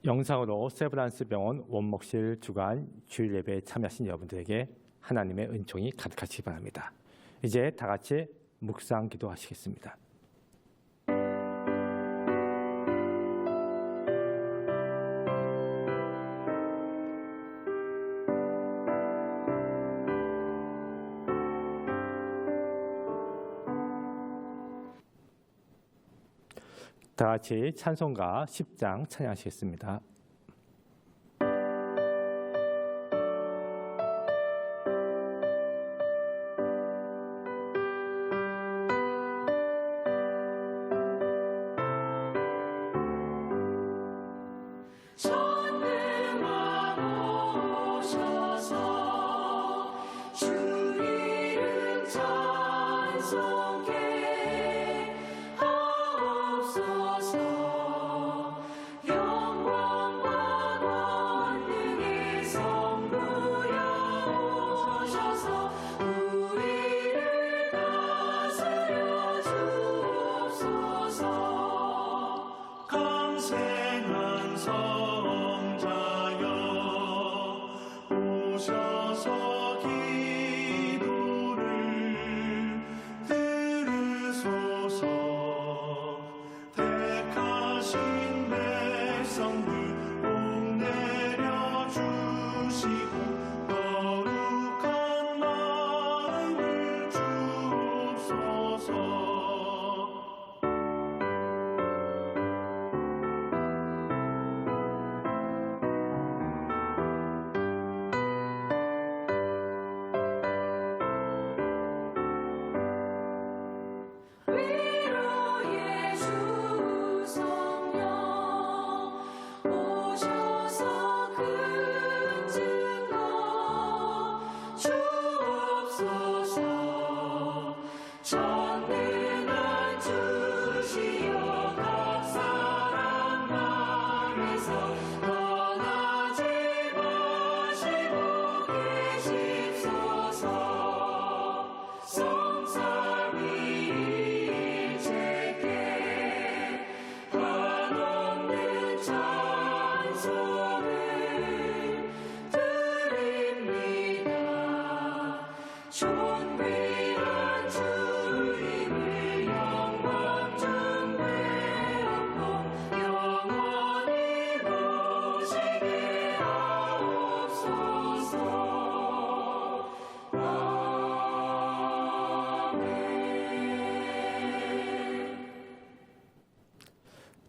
영상으로 세브란스 병원 원목실 주간 주일 예배에 참여하신 여러분들에게 하나님의 은총이 가득하시기 바랍니다. 이제 다 같이 묵상 기도하시겠습니다. 다 같이 찬송가 10장 찬양하시겠습니다.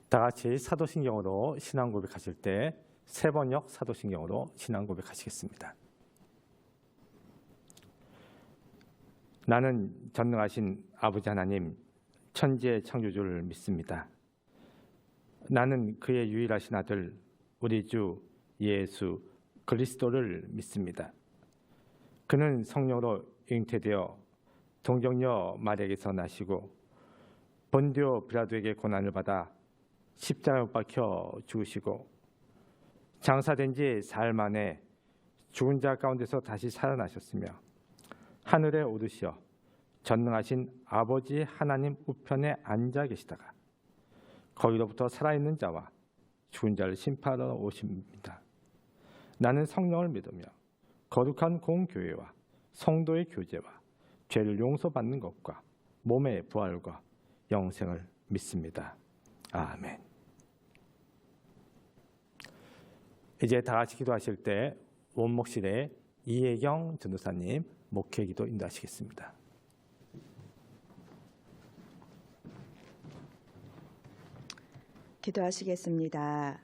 다 같이 사도신경으로 신앙 고백하실 때 세 번역 사도신경으로 신앙 고백하시겠습니다. 나는 전능하신 아버지 하나님 천지의 창조주를 믿습니다. 나는 그의 유일하신 아들 우리 주 예수 그리스도를 믿습니다. 그는 성령으로 잉태되어 동정녀 마리아에게서 나시고 본디오 빌라도에게 고난을 받아 십자가에 못 박혀 죽으시고 장사된 지 사흘 만에 죽은 자 가운데서 다시 살아나셨으며 하늘에 오르시어 전능하신 아버지 하나님 우편에 앉아 계시다가 거기로부터 살아있는 자와 죽은 자를 심판하러 오십니다. 나는 성령을 믿으며 거룩한 공교회와 성도의 교제와 죄를 용서받는 것과 몸의 부활과 영생을 믿습니다. 아멘. 이제 다 같이 기도하실 때 원목실의 이혜경 전도사님 목회 기도 인도하시겠습니다. 기도하시겠습니다.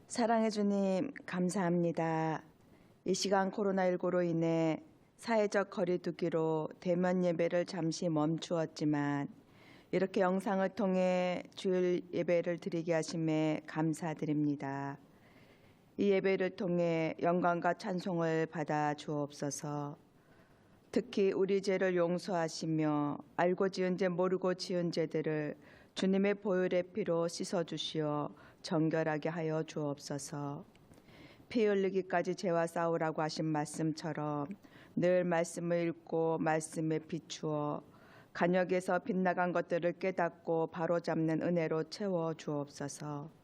사랑해 주님 감사합니다. 이 시간 코로나19로 인해 사회적 거리두기로 대면 예배를 잠시 멈추었지만 이렇게 영상을 통해 주일 예배를 드리게 하심에 감사드립니다. 이 예배를 통해 영광과 찬송을 받아 주옵소서. 특히 우리 죄를 용서하시며 알고 지은 죄 모르고 지은 죄들을 주님의 보혈의 피로 씻어주시어 정결하게 하여 주옵소서. 피 흘리기까지 죄와 싸우라고 하신 말씀처럼 늘 말씀을 읽고 말씀에 비추어 간역에서 빗나간 것들을 깨닫고 바로잡는 은혜로 채워 주옵소서.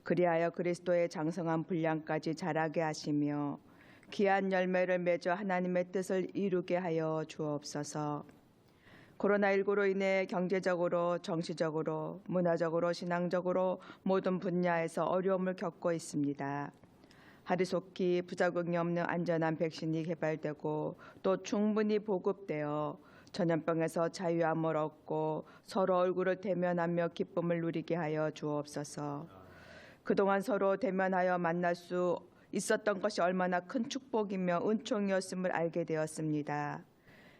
그리하여 그리스도의 장성한 분량까지 자라게 하시며 귀한 열매를 맺어 하나님의 뜻을 이루게 하여 주옵소서. 코로나19로 인해 경제적으로, 정치적으로, 문화적으로, 신앙적으로 모든 분야에서 어려움을 겪고 있습니다. 하루속히 부작용이 없는 안전한 백신이 개발되고 또 충분히 보급되어 전염병에서 자유함을 얻고 서로 얼굴을 대면하며 기쁨을 누리게 하여 주옵소서. 그동안 서로 대면하여 만날 수 있었던 것이 얼마나 큰 축복이며 은총이었음을 알게 되었습니다.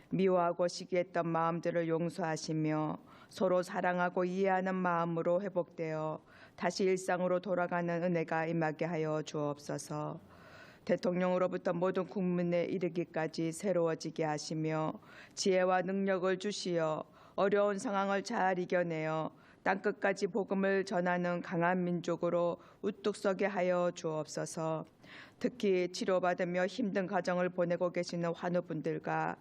미워하고 시기했던 마음들을 용서하시며 서로 사랑하고 이해하는 마음으로 회복되어 다시 일상으로 돌아가는 은혜가 임하게 하여 주옵소서. 대통령으로부터 모든 국민에 이르기까지 새로워지게 하시며 지혜와 능력을 주시어 어려운 상황을 잘 이겨내어 땅끝까지 복음을 전하는 강한 민족으로 우뚝 서게 하여 주옵소서. 특히 치료받으며 힘든 가정을 보내고 계시는 환우분들과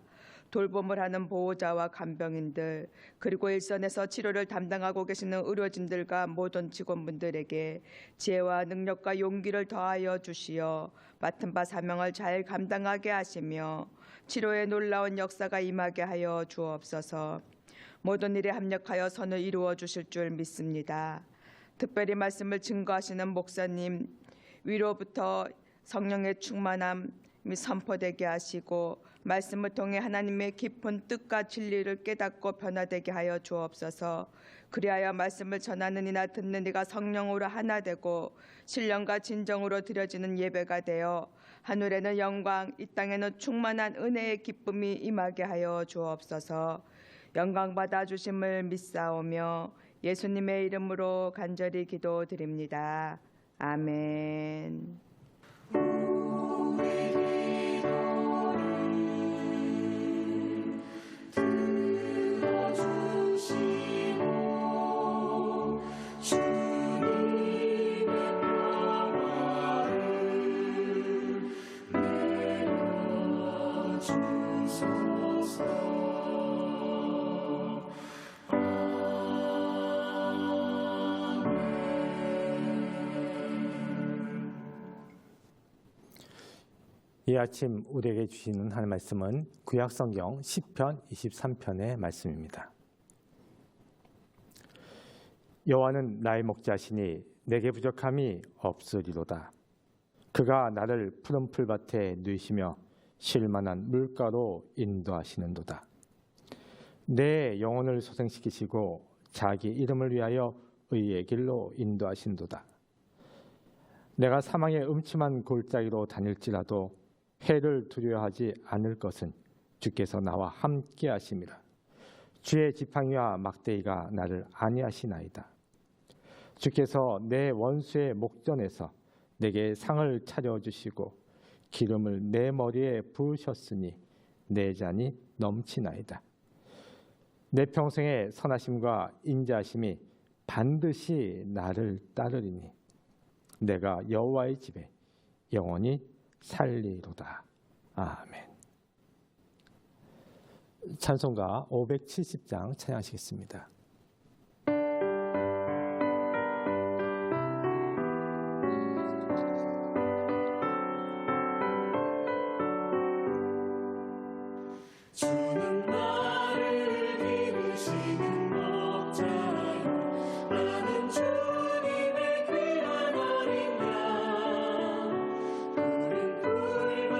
돌봄을 하는 보호자와 간병인들, 그리고 일선에서 치료를 담당하고 계시는 의료진들과 모든 직원분들에게 지혜와 능력과 용기를 더하여 주시어 맡은 바 사명을 잘 감당하게 하시며 치료의 놀라운 역사가 임하게 하여 주옵소서. 모든 일에 합력하여 선을 이루어 주실 줄 믿습니다. 특별히 말씀을 증거하시는 목사님 위로부터 성령의 충만함이 선포되게 하시고 말씀을 통해 하나님의 깊은 뜻과 진리를 깨닫고 변화되게 하여 주옵소서. 그리하여 말씀을 전하는 이나 듣는 이가 성령으로 하나 되고 신령과 진정으로 드려지는 예배가 되어 하늘에는 영광, 이 땅에는 충만한 은혜의 기쁨이 임하게 하여 주옵소서. 영광 받아 주심을 믿사오며 예수님의 이름으로 간절히 기도드립니다. 아멘. 이 아침 우리에게 주시는 하나님의 말씀은 구약성경 시편 23편의 말씀입니다. 여호와는 나의 목자시니 내게 부족함이 없으리로다. 그가 나를 푸른 풀밭에 누이시며 쉴만한 물가로 인도하시는도다. 내 영혼을 소생시키시고 자기 이름을 위하여 의의 길로 인도하시는도다. 내가 사망의 음침한 골짜기로 다닐지라도 해를 두려워하지 않을 것은 주께서 나와 함께 하심이라. 주의 지팡이와 막대기가 나를 안위하시나이다. 주께서 내 원수의 목전에서 내게 상을 차려주시고 기름을 내 머리에 부으셨으니 내 잔이 넘치나이다. 내 평생의 선하심과 인자하심이 반드시 나를 따르리니 내가 여호와의 집에 영원히 살리로다. 아멘. 찬송가 570장 찬양하시겠습니다. 주는 나를 기르시는 목자여 나는 주님의 귀한 어린 양 푸른 풀과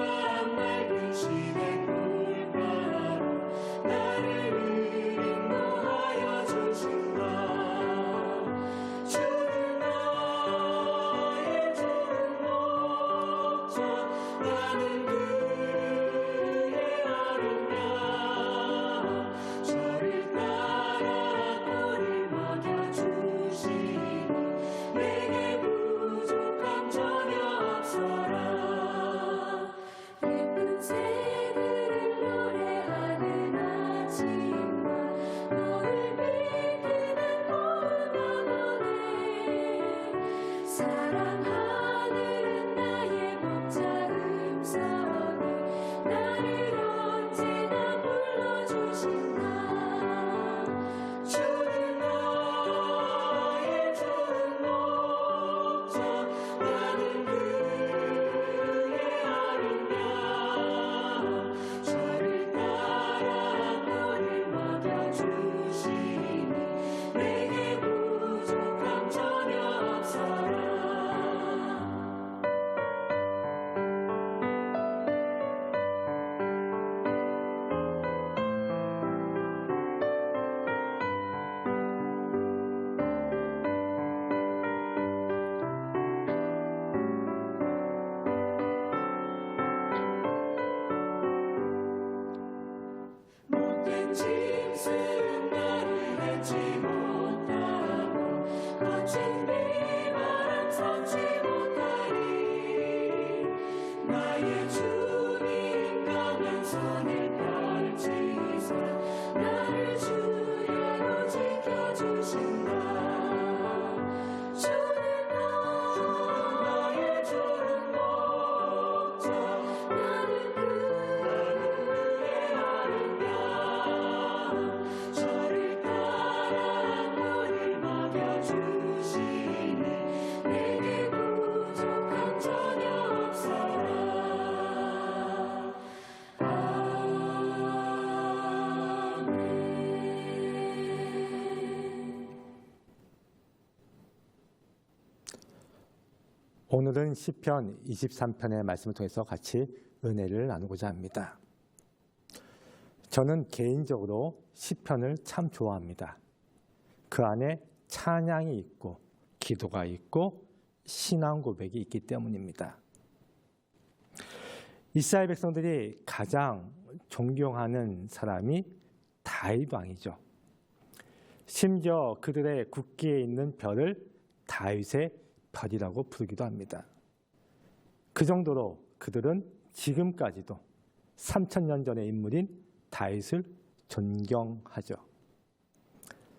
맑은 시냇 물가로 나를 인도하여 주옵소서. 비추신다 주는 나의 좋은 목자 나는 그의 아는 양 저를 따라 물을 먹여주시니 내게 부족함 전혀 없어라 오늘은 시편 23편의 말씀을 통해서 같이 은혜를 나누고자 합니다. 저는 개인적으로 시편을 참 좋아합니다. 그 안에 찬양이 있고 기도가 있고 신앙 고백이 있기 때문입니다. 이스라엘 백성들이 가장 존경하는 사람이 다윗 왕이죠. 심지어 그들의 국기에 있는 별을 다윗의 별이라고 부르기도 합니다. 그 정도로 그들은 지금까지도 3000년 전의 인물인 다윗을 존경하죠.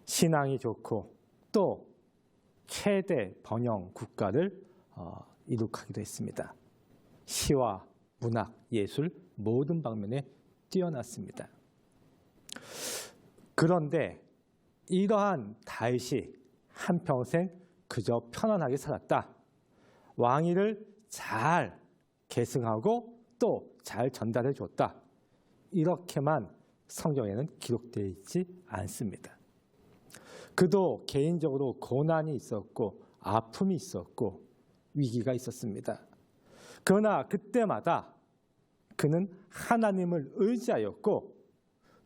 신앙이 좋고 또 최대 번영 국가를 이룩하기도 했습니다. 시와 문학, 예술 모든 방면에 뛰어났습니다. 그런데 이러한 다윗이 한평생 그저 편안하게 살았다. 왕위를 잘 계승하고 또 잘 전달해 줬다. 이렇게만 성경에는 기록되어 있지 않습니다. 그도 개인적으로 고난이 있었고 아픔이 있었고 위기가 있었습니다. 그러나 그때마다 그는 하나님을 의지하였고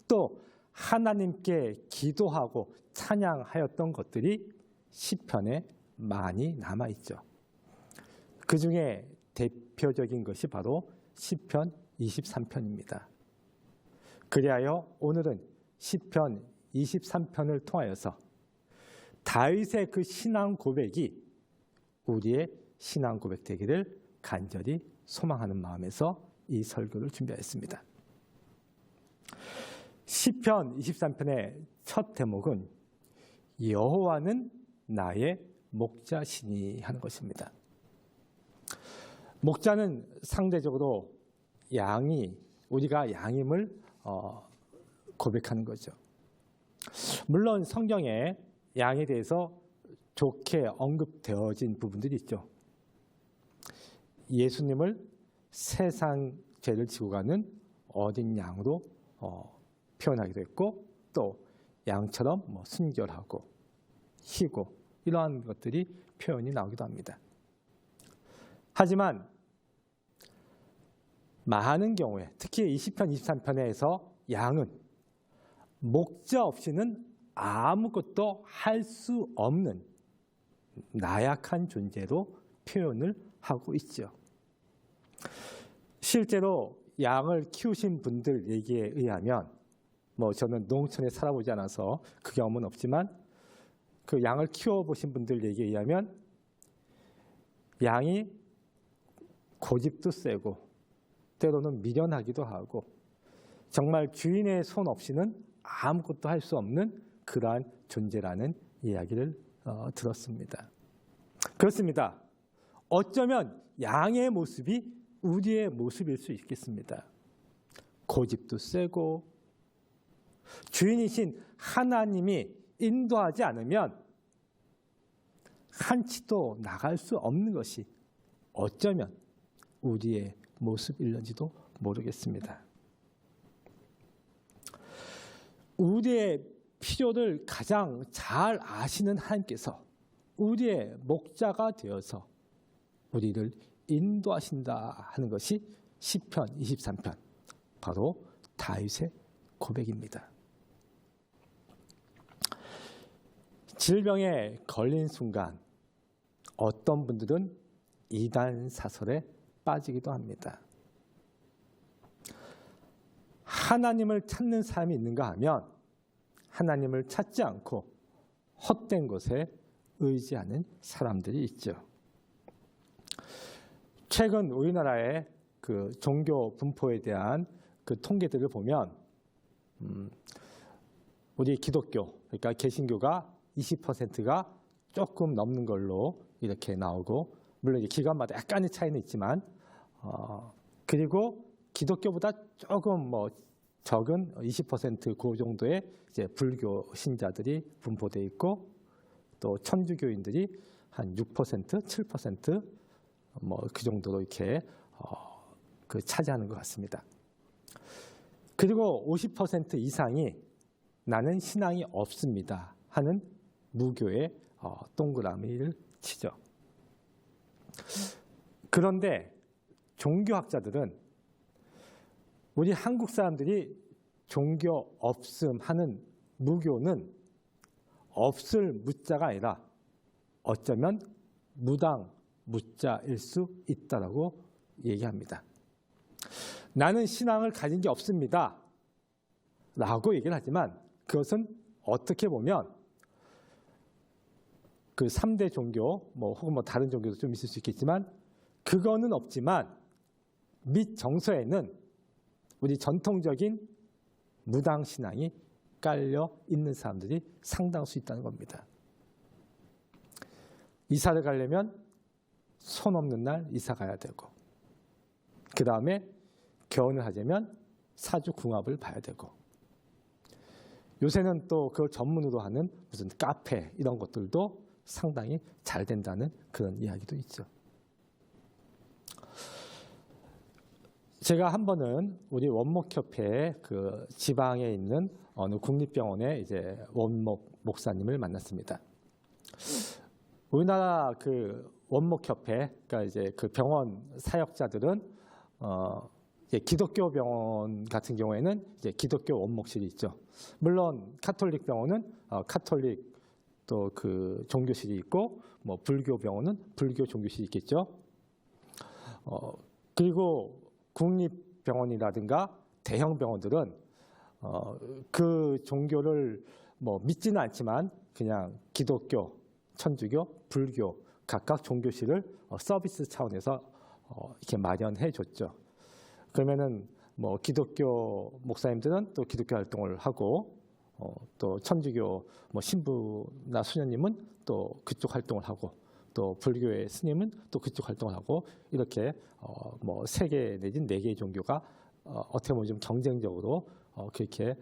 또 하나님께 기도하고 찬양하였던 것들이 시편에 많이 남아있죠. 그 중에 대표적인 것이 바로 시편 23편입니다. 그리하여 오늘은 시편 23편을 통하여서 다윗의 그 신앙 고백이 우리의 신앙 고백 되기를 간절히 소망하는 마음에서 이 설교를 준비하였습니다. 시편 23편의 첫 대목은 여호와는 나의 목자시니 하는 것입니다. 목자는 상대적으로 우리가 양임을 고백하는 거죠. 물론 성경에 양에 대해서 좋게 언급되어진 부분들이 있죠. 예수님을 세상 죄를 지고 가는 어린 양으로 표현하기도 했고 또 양처럼 순결하고 희고 이러한 것들이 표현이 나오기도 합니다. 하지만 많은 경우에 특히 20편, 23편에서 양은 목자 없이는 아무것도 할 수 없는 나약한 존재로 표현을 하고 있죠. 실제로 양을 키우신 분들 얘기에 의하면 저는 농촌에 살아보지 않아서 그 경험은 없지만 그 양을 키워보신 분들 얘기에 의하면 양이 고집도 세고 때로는 미련하기도 하고 정말 주인의 손 없이는 아무것도 할 수 없는 그러한 존재라는 이야기를 들었습니다. 그렇습니다. 어쩌면 양의 모습이 우리의 모습일 수 있겠습니다. 고집도 세고 주인이신 하나님이 인도하지 않으면 한치도 나갈 수 없는 것이 어쩌면 우리의 모습일런지도 모르겠습니다. 우리의 필요를 가장 잘 아시는 하나님께서 우리의 목자가 되어서 우리를 인도하신다 하는 것이 시편 23편 바로 다윗의 고백입니다. 질병에 걸린 순간 어떤 분들은 이단 사설에 빠지기도 합니다. 하나님을 찾는 사람이 있는가 하면 하나님을 찾지 않고 헛된 것에 의지하는 사람들이 있죠. 최근 우리나라의 그 종교 분포에 대한 그 통계들을 보면 우리 기독교, 그러니까 개신교가 20%가 조금 넘는 걸로 이렇게 나오고, 물론 이제 기관마다 약간의 차이는 있지만, 그리고 기독교보다 조금 뭐 적은 20% 그 정도의 이제 불교 신자들이 분포돼 있고, 또 천주교인들이 한 6%, 7% 뭐 그 정도로 이렇게 그 차지하는 것 같습니다. 그리고 50% 이상이 나는 신앙이 없습니다 하는 무교의 동그라미를 치죠. 그런데 종교학자들은 우리 한국 사람들이 종교 없음 하는 무교는 없을 무자가 아니라 어쩌면 무당 무자일 수 있다라고 얘기합니다. 나는 신앙을 가진 게 없습니다 라고 얘기를 하지만, 그것은 어떻게 보면 그 3대 종교 뭐 혹은 뭐 다른 종교도 좀 있을 수 있겠지만, 그거는 없지만 밑 정서에는 우리 전통적인 무당 신앙이 깔려 있는 사람들이 상당수 있다는 겁니다. 이사를 가려면 손 없는 날 이사 가야 되고, 그 다음에 결혼을 하려면 사주궁합을 봐야 되고, 요새는 또 그걸 전문으로 하는 무슨 카페 이런 것들도 상당히 잘 된다는 그런 이야기도 있죠. 제가 한 번은 우리 원목협회 그 지방에 있는 어느 국립병원의 이제 원목 목사님을 만났습니다. 우리나라 그 원목협회, 그러니까 이제 그 병원 사역자들은 이제 기독교 병원 같은 경우에는 이제 기독교 원목실이 있죠. 물론 카톨릭 병원은 카톨릭 또 그 종교실이 있고, 뭐 불교 병원은 불교 종교실이 있겠죠. 그리고 국립병원이라든가 대형 병원들은 그 종교를 뭐 믿지는 않지만 그냥 기독교, 천주교, 불교 각각 종교실을 서비스 차원에서 이렇게 마련해 줬죠. 그러면은 뭐 기독교 목사님들은 또 기독교 활동을 하고, 또 천주교 뭐 신부나 수녀님은 또 그쪽 활동을 하고, 또 불교의 스님은 또 그쪽 활동을 하고, 이렇게 뭐 3개 내지 4개의 종교가 어떻게 보면 좀 경쟁적으로 그렇게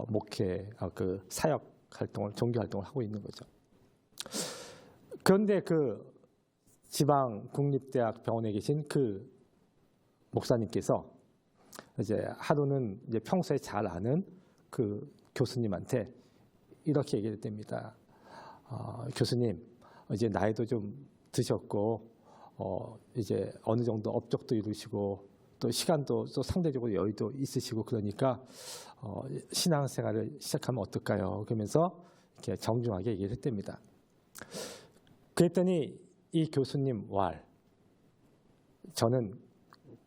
목회 그 사역 활동을, 종교 활동을 하고 있는 거죠. 그런데 그 지방 국립대학 병원에 계신 그 목사님께서 이제 하루는 이제 평소에 잘 아는 그 교수님한테 이렇게 얘기를 했답니다. 교수님, 이제 나이도 좀 드셨고, 이제 어느 정도 업적도 이루시고, 또 시간도 또 상대적으로 여유도 있으시고, 그러니까 신앙생활을 시작하면 어떨까요? 그러면서 이렇게 정중하게 얘기를 했답니다. 그랬더니 이 교수님 왈, 저는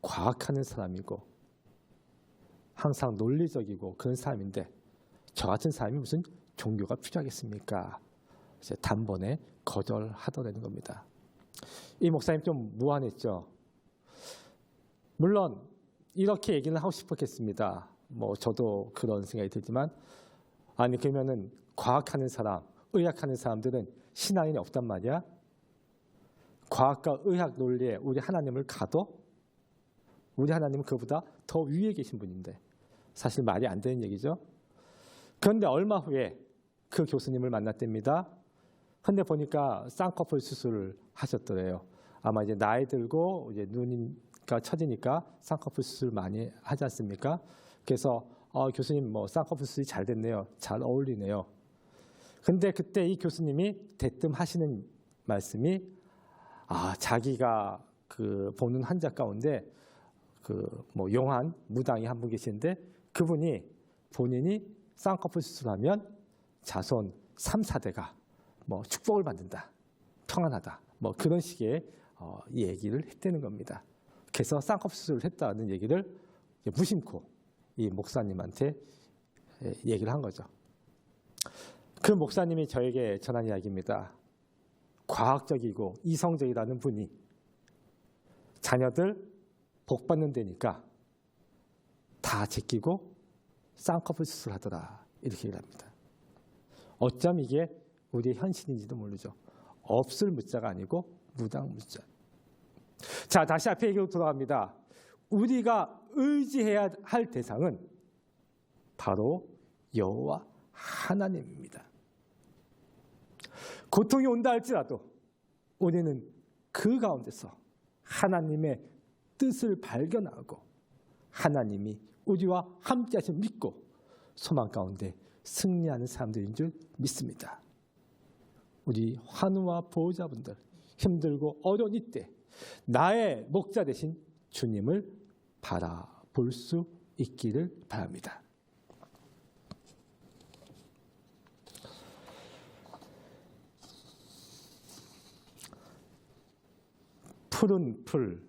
과학하는 사람이고 항상 논리적이고 그런 사람인데 저 같은 사람이 무슨 종교가 필요하겠습니까? 이제 단번에 거절하더라는 겁니다. 이 목사님 좀 무안했죠. 물론 이렇게 얘기는 하고 싶었겠습니다. 뭐 저도 그런 생각이 들지만, 아니 그러면은 과학하는 사람, 의학하는 사람들은 신앙이 없단 말이야? 과학과 의학 논리에 우리 하나님을 가둬? 우리 하나님은 그보다 더 위에 계신 분인데, 사실 말이 안 되는 얘기죠. 그런데 얼마 후에 그 교수님을 만났답니다. 근데 보니까 쌍꺼풀 수술을 하셨더래요. 아마 이제 나이 들고 이제 눈이가 처지니까 쌍꺼풀 수술 많이 하지 않습니까? 그래서 교수님 뭐 쌍꺼풀 수술이 잘 됐네요. 잘 어울리네요. 근데 그때 이 교수님이 대뜸 하시는 말씀이, 자기가 그 보는 환자 가운데 그 뭐 용한 무당이 한 분 계시는데, 그분이 본인이 쌍꺼풀 수술하면 자손 3, 4대가 뭐 축복을 받는다, 평안하다, 뭐 그런 식의 얘기를 했다는 겁니다. 그래서 쌍꺼풀 수술을 했다는 얘기를 무심코 이 목사님한테 얘기를 한 거죠. 그 목사님이 저에게 전한 이야기입니다. 과학적이고 이성적이라는 분이 자녀들 복 받는 데니까 다 제끼고 쌍꺼풀 수술하더라, 이렇게 얘기를 합니다. 어쩜 이게 우리의 현실인지도 모르죠. 없을 무자가 아니고 무당무자. 자, 다시 앞에 얘기로 돌아갑니다. 우리가 의지해야 할 대상은 바로 여호와 하나님입니다. 고통이 온다 할지라도 우리는 그 가운데서 하나님의 뜻을 발견하고 하나님이 우리와 함께 하심을 믿고 소망 가운데 승리하는 사람들인 줄 믿습니다. 우리 환우와 보호자분들 힘들고 어려운 이때 나의 목자 되신 주님을 바라볼 수 있기를 바랍니다. 푸른 풀,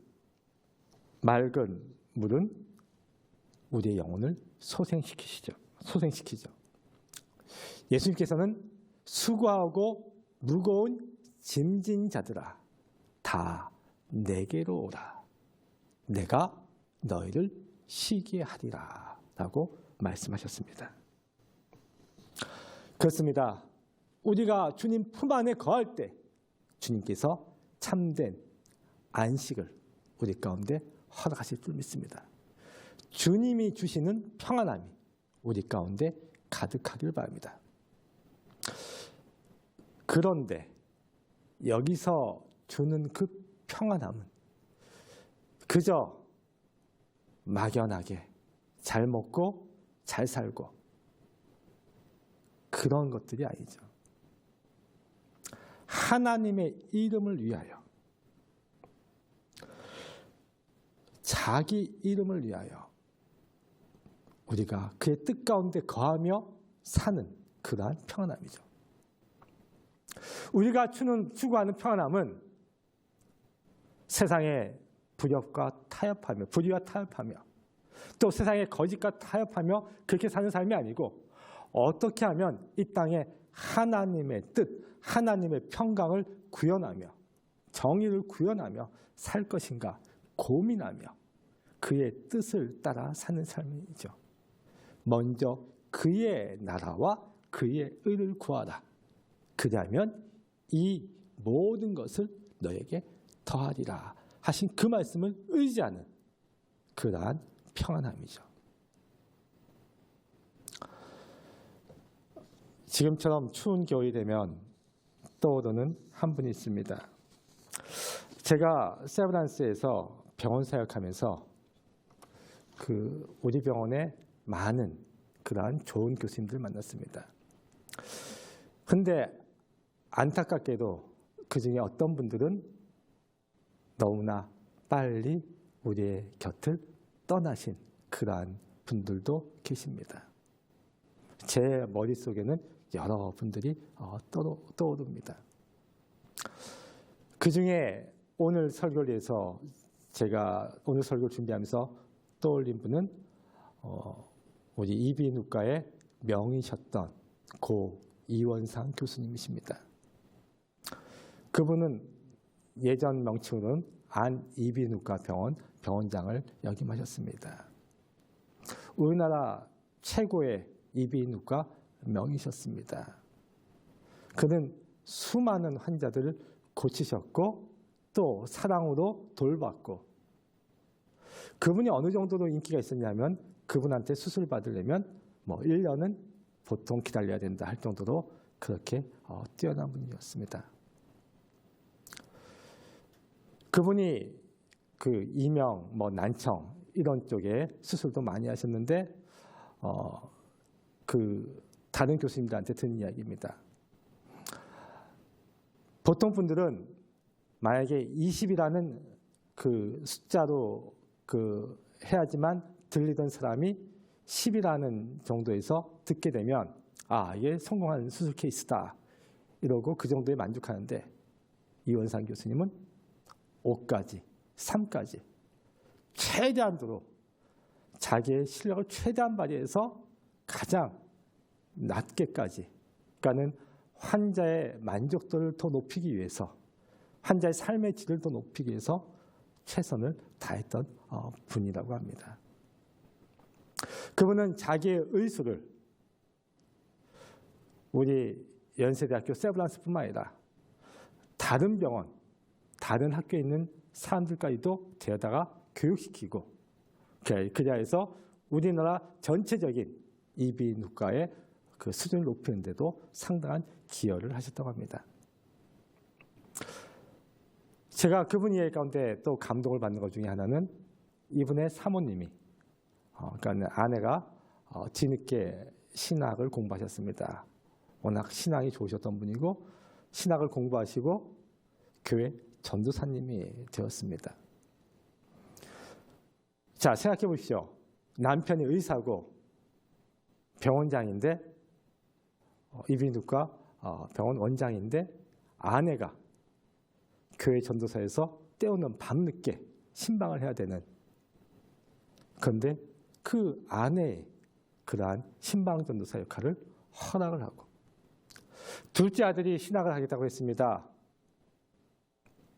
맑은 물은 우리의 영혼을 소생시키죠. 예수님께서는 수고하고 무거운 짐진 자들아 다 내게로 오라. 내가 너희를 쉬게 하리라 라고 말씀하셨습니다. 그렇습니다. 우리가 주님 품 안에 거할 때 주님께서 참된 안식을 우리 가운데 허락하실 줄 믿습니다. 주님이 주시는 평안함이 우리 가운데 가득하길 바랍니다. 그런데 여기서 주는 그 평안함은 그저 막연하게 잘 먹고 잘 살고 그런 것들이 아니죠. 하나님의 이름을 위하여, 자기 이름을 위하여 우리가 그의 뜻 가운데 거하며 사는 그러한 평안함이죠. 우리가 추구하는 평안함은 세상의 불의와 타협하며 또 세상의 거짓과 타협하며 그렇게 사는 삶이 아니고 어떻게 하면 이 땅에 하나님의 뜻, 하나님의 평강을 구현하며 정의를 구현하며 살 것인가 고민하며 그의 뜻을 따라 사는 삶이죠. 먼저 그의 나라와 그의 의를 구하라. 그리하면 이 모든 것을 너에게 더하리라 하신 그 말씀을 의지하는 그러한 평안함이죠. 지금처럼 추운 겨울이 되면 떠오르는 한 분이 있습니다. 제가 세브란스에서 병원 사역하면서 우리 병원에 많은 그러한 좋은 교수님들 만났습니다. 그런데 안타깝게도 그 중에 어떤 분들은 너무나 빨리 우리의 곁을 떠나신 그러한 분들도 계십니다. 제 머릿속에는 여러 분들이 떠오릅니다. 그 중에 오늘 설교를 위해서 제가 오늘 설교를 준비하면서 떠올린 분은 우리 이비인후과의 명의셨던 고 이원상 교수님이십니다. 그분은 예전 명칭으로는 안이비인후과 병원 병원장을 역임하셨습니다. 우리나라 최고의 이비인후과 명의셨습니다. 그는 수많은 환자들을 고치셨고 또 사랑으로 돌봤고 그분이 어느 정도로 인기가 있었냐면 그분한테 수술 받으려면 1년은 보통 기다려야 된다 할 정도로 그렇게 뛰어난 분이었습니다. 그분이 이명, 난청 이런 쪽에 수술도 많이 하셨는데 다른 교수님들한테 듣는 이야기입니다. 보통 분들은 만약에 20이라는 숫자로 해야지만 들리던 사람이 10이라는 정도에서 듣게 되면 이게 성공한 수술 케이스다 이러고 그 정도에 만족하는데 이원상 교수님은 5까지, 3까지 최대한으로 자기의 실력을 최대한 발휘해서 가장 낮게까지 그러니까는 환자의 만족도를 더 높이기 위해서 환자의 삶의 질을 더 높이기 위해서 최선을 다했던 분이라고 합니다. 그분은 자기의 의술을 우리 연세대학교 세브란스뿐만 아니라 다른 병원, 다른 학교에 있는 사람들까지도 데려다가 교육시키고 그자에서 우리나라 전체적인 이비인후과의 그 수준을 높이는 데도 상당한 기여를 하셨다고 합니다. 제가 그분 이야기 가운데 또 감동을 받는 것 중에 하나는 이분의 사모님이 그러니까 아내가 뒤늦게 신학을 공부하셨습니다. 워낙 신앙이 좋으셨던 분이고 신학을 공부하시고 교회 전도사님이 되었습니다. 자, 생각해 보십시오. 남편이 의사고 병원장인데 이비인후과 병원 원장인데 아내가 교회 전도사에서 때우는 밤늦게 신방을 해야 되는, 그런데 그 아내의 그러한 신방 전도사 역할을 허락을 하고 둘째 아들이 신학을 하겠다고 했습니다.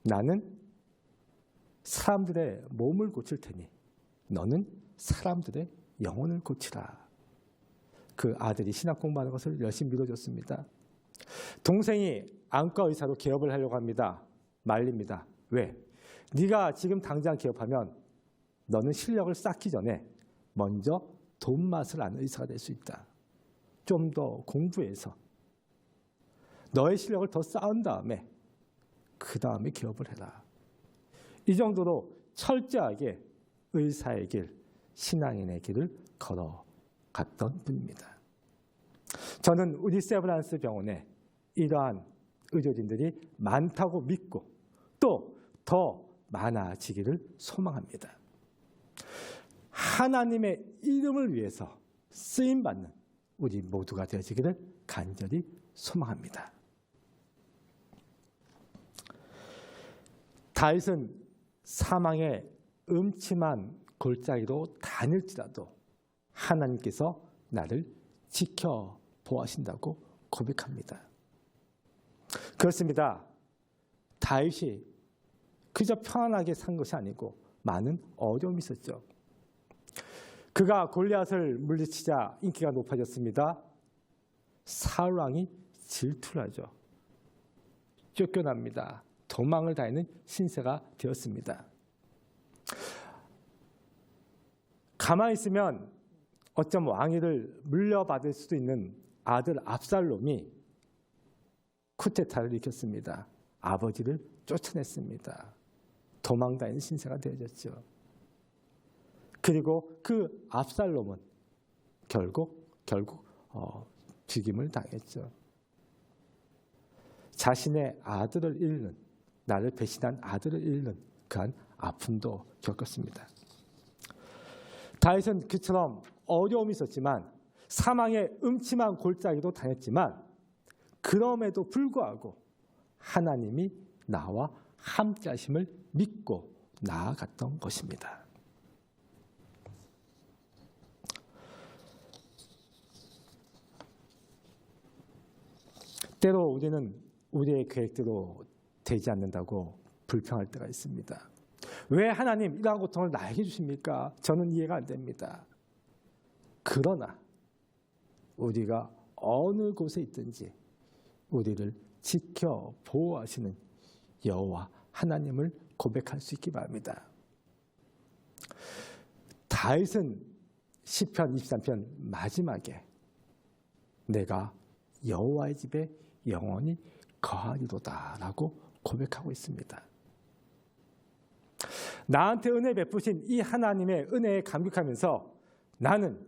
나는 사람들의 몸을 고칠 테니 너는 사람들의 영혼을 고치라. 그 아들이 신학 공부하는 것을 열심히 밀어줬습니다. 동생이 안과 의사로 개업을 하려고 합니다. 말립니다. 왜? 네가 지금 당장 개업하면 너는 실력을 쌓기 전에 먼저 돈 맛을 아는 의사가 될 수 있다. 좀 더 공부해서 너의 실력을 더 쌓은 다음에 그 다음에 개업을 해라. 이 정도로 철저하게 의사의 길, 신앙인의 길을 걸어갔던 분입니다. 저는 우리 세브란스 병원에 이러한 의료진들이 많다고 믿고 또 더 많아지기를 소망합니다. 하나님의 이름을 위해서 쓰임받는 우리 모두가 되어지기를 간절히 소망합니다. 다윗은 사망의 음침한 골짜기로 다닐지라도 하나님께서 나를 지켜보아신다고 고백합니다. 그렇습니다. 다윗이 그저 편안하게 산 것이 아니고 많은 어려움이 있었죠. 그가 골리앗을 물리치자 인기가 높아졌습니다. 사울 왕이 질투를 하죠. 쫓겨납니다. 도망을 다니는 신세가 되었습니다. 가만히 있으면 어쩜 왕위를 물려받을 수도 있는 아들 압살롬이 쿠데타를 일으켰습니다. 아버지를 쫓아냈습니다. 도망다니는 신세가 되어졌죠. 그리고 그 압살롬은 결국 죽임을 당했죠. 자신의 아들을 잃는, 나를 배신한 아들을 잃는 그한 아픔도 겪었습니다. 다윗은 그처럼 어려움이 있었지만 사망의 음침한 골짜기도 다녔지만 그럼에도 불구하고 하나님이 나와 함께 하심을 믿고 나아갔던 것입니다. 때로 우리는 우리의 계획대로 되지 않는다고 불평할 때가 있습니다. 왜 하나님 이러한 고통을 나에게 주십니까? 저는 이해가 안 됩니다. 그러나 우리가 어느 곳에 있든지 우리를 지켜 보호하시는 여호와 하나님을 고백할 수 있기 바랍니다. 다윗은 시편 23편 마지막에 내가 여호와의 집에 영원히 거하리로다라고 고백하고 있습니다. 나한테 은혜 베푸신 이 하나님의 은혜에 감격하면서 나는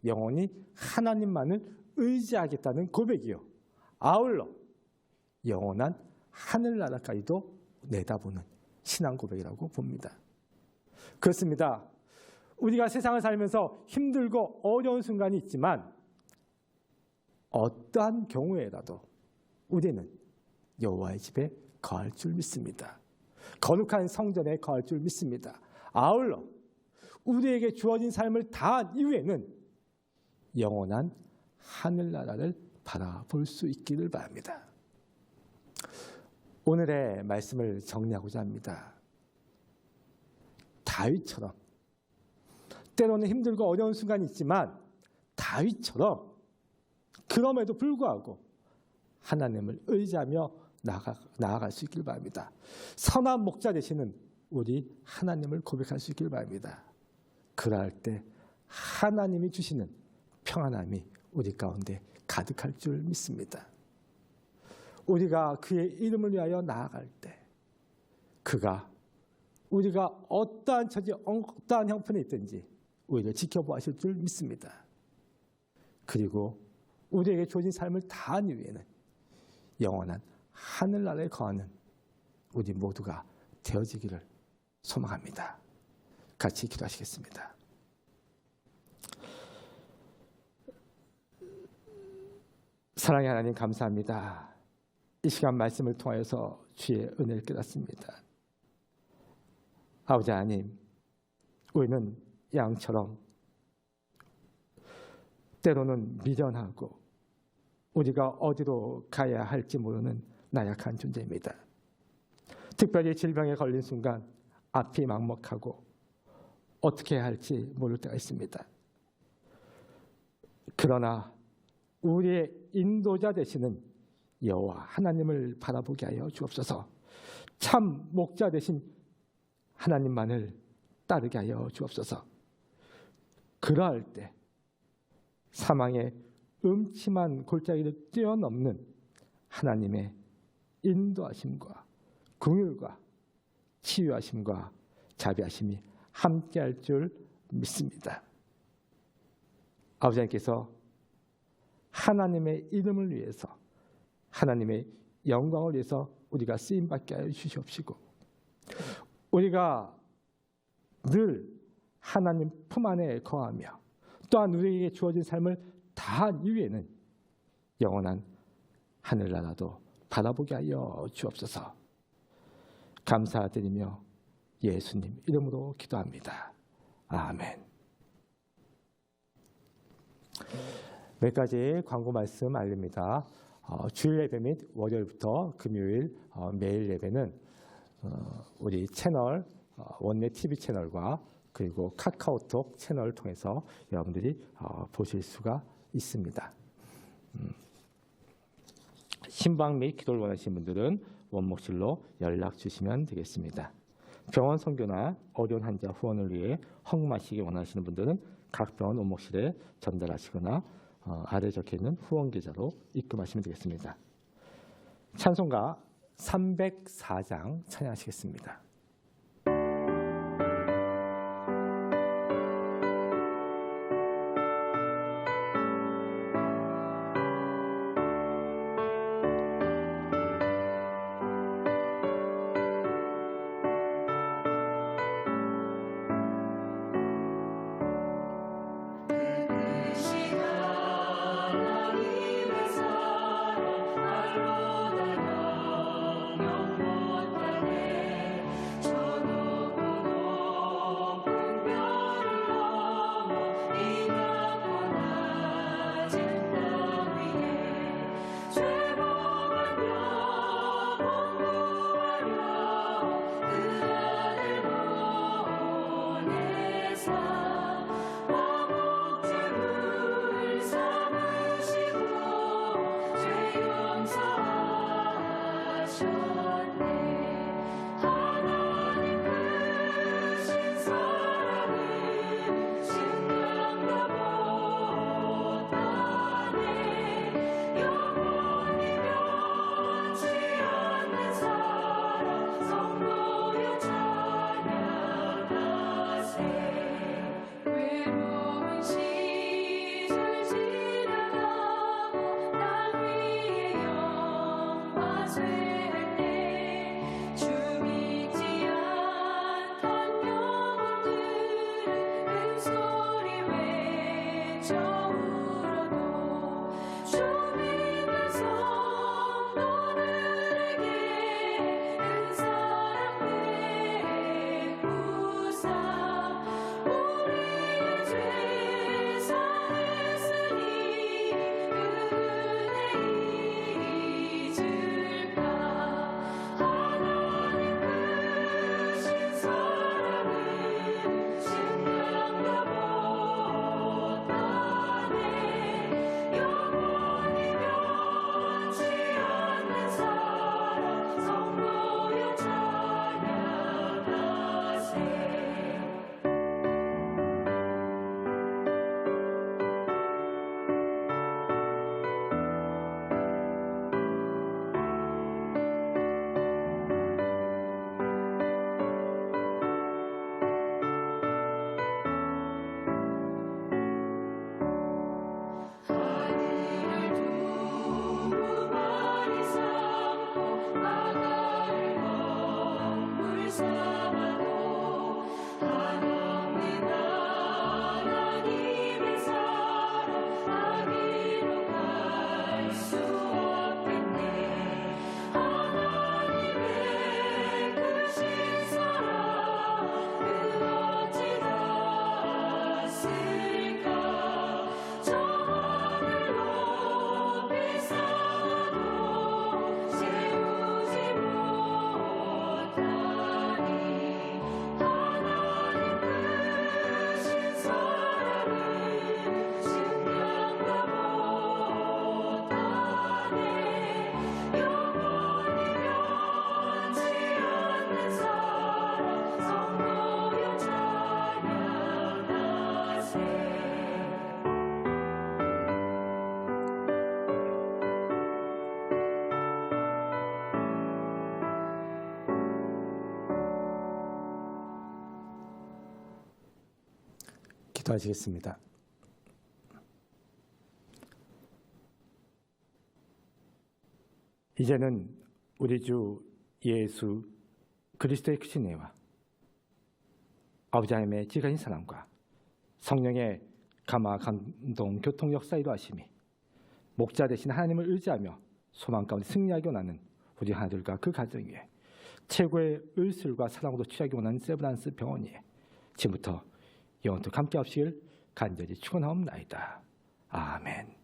영원히 하나님만을 의지하겠다는 고백이요. 아울러 영원한 하늘나라까지도 내다보는 신앙 고백이라고 봅니다. 그렇습니다. 우리가 세상을 살면서 힘들고 어려운 순간이 있지만 어떠한 경우에라도 우리는 여호와의 집에 거할 줄 믿습니다. 거룩한 성전에 거할 줄 믿습니다. 아울러 우리에게 주어진 삶을 다한 이후에는 영원한 하늘나라를 바라볼 수 있기를 바랍니다. 오늘의 말씀을 정리하고자 합니다. 다윗처럼 때로는 힘들고 어려운 순간이 있지만 다윗처럼 그럼에도 불구하고 하나님을 의지하며 나아갈 수 있길 바랍니다. 선한 목자 되시는 우리 하나님을 고백할 수 있길 바랍니다. 그러할 때 하나님이 주시는 평안함이 우리 가운데 가득할 줄 믿습니다. 우리가 그의 이름을 위하여 나아갈 때 그가 우리가 어떠한 처지, 어떠한 형편에 있든지 우리를 지켜보실 줄 믿습니다. 그리고 우리에게 주어진 삶을 다한 이후에는 영원한 하늘나라에 거하는 우리 모두가 되어지기를 소망합니다. 같이 기도하시겠습니다. 사랑의 하나님 감사합니다. 이 시간 말씀을 통하여서 주의 은혜를 깨닫습니다. 아버지 하나님, 우리는 양처럼 때로는 미련하고 우리가 어디로 가야 할지 모르는 나약한 존재입니다. 특별히 질병에 걸린 순간 앞이 막막하고 어떻게 해야 할지 모를 때가 있습니다. 그러나 우리의 인도자 되시는 여호와 하나님을 바라보게 하여 주옵소서. 참 목자 되신 하나님만을 따르게 하여 주옵소서. 그러할 때 사망의 음침한 골짜기를 뛰어넘는 하나님의 인도하심과 긍휼과 치유하심과 자비하심이 함께할 줄 믿습니다. 아버지 하나님께서 하나님의 이름을 위해서 하나님의 영광을 위해서 우리가 쓰임받게 하여 주시옵시고 우리가 늘 하나님 품 안에 거하며 또한 우리에게 주어진 삶을 다한 이후에는 영원한 하늘나라도 바라보게 하여 주옵소서. 감사드리며 예수님 이름으로 기도합니다. 아멘. 몇 가지 광고 말씀 알립니다. 주일 예배 및 월요일부터 금요일 매일 예배는 우리 채널 원내 TV 채널과 그리고 카카오톡 채널을 통해서 여러분들이 보실 수가 있습니다. 신방 및 기도를 원하시는 분들은 원목실로 연락 주시면 되겠습니다. 병원 선교나 어려운 환자 후원을 위해 헌금하시기 원하시는 분들은 각 병원 원목실에 전달하시거나 아래 적혀있는 후원 계좌로 입금하시면 되겠습니다. 찬송가 304장 찬양하시겠습니다. 쇠할 때 바다를 먹물 삼아도 한없는 하나님의 사랑 아기로 갈 수 없겠네. 하나님의 크신 사랑 그 어찌 닿았을까. 저 하늘 높이 쌓아도 세우지 못하니 하나님 크신 사랑을 증명도 못하네. 영원히 변치 않는 사랑 성도여 찬양하세. 기도하시겠습니다. 이제는 우리 주 예수 그리스도의 크신 은혜와 아버지 하나님의 지가인 사랑과 성령의 감화 감동 교통 역사 이루하심이 목자 되신 하나님을 의지하며 소망 가운데 승리하기 원하는 우리 하나들과 그 가정 위에 최고의 의술과 사랑으로 취하기 원하는 세브란스 병원이 지금부터 영원토록 함께 하시길 간절히 축원하옵나이다. 아멘.